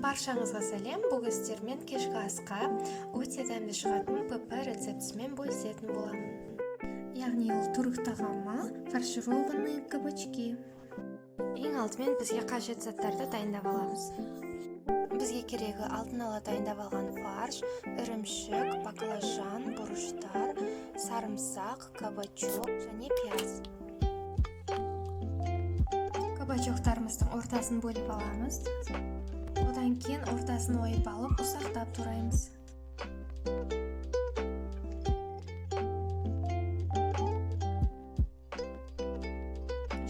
Баршаңызға сәлем. Бүгін сіздермен кешкі асқа өте дәмді шығатын ПП рецептісімен бөлісетін боламын. Яғни ол түрік тағамы фаршированные кабачки. Ең алдымен бізге қажет заттарды дайындап аламыз. Бізге керегі алдын ала дайындап алған фарш, ірімшік, баклажан, бұрыштар, сарымсақ, кабачок және пияз. Кабачоктарымыздың ортасын бөліп аламыз. Одан кейін ортасын ойып алып, ұсақтап тураймыз.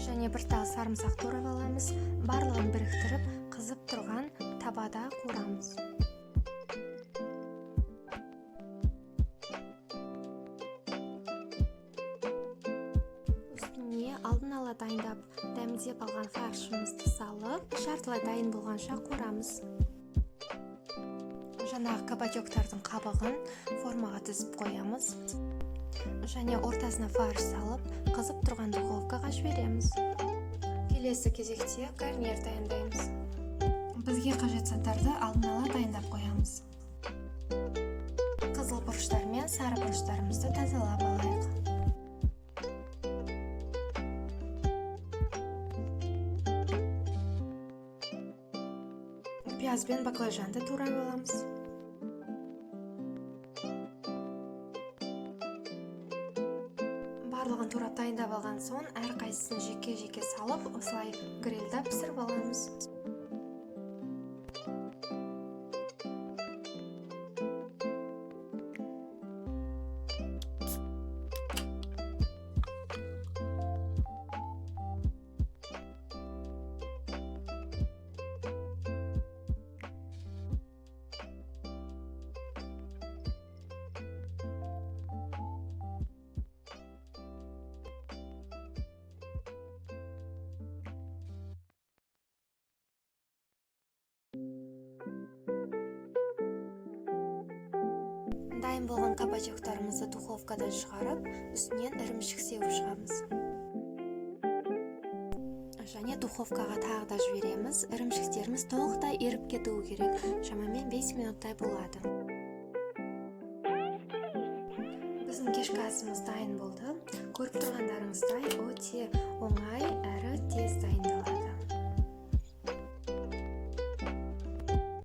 Және бір тал сарымсақ турап аламыз. Барлығын біріктіріп, қызып тұрған табада қуырамыз. Үстіне алдын ала дайындап, дәмдеп алған фаршымызды салып, жартылай дайын болғанша қуырамыз. Жаңағы кабачоктардың қабығын формаға тізіп қоямыз. Және ортасына фарш салып, қызып тұрған духовкаға жібереміз. Келесі кезекте гарнир дайындаймыз. Бізге қажет заттарды алдын ала дайындап қоямыз. Қызыл бұрыштар мен сары бұрыштарымызды тазалап алайық. Пияз бен баклажанды турап аламыз. Барлығын турап дайындап алған соң, әрқайсысын жеке-жеке салып, осылай грильда пісіріп аламыз. Дайын болған кабачоктарымызды духовкадан шығарып, үстінен ірімшік сеуіп шығамыз. Және духовкаға тағы да жібереміз. Ірімшіктеріміз толықтай еріп кетуі керек. Шамамен 5 минуттай болады. Біздің кешкі асымыз дайын болды. Көріп тұрғандарыңыздай өте оңай әрі тез дайындалады.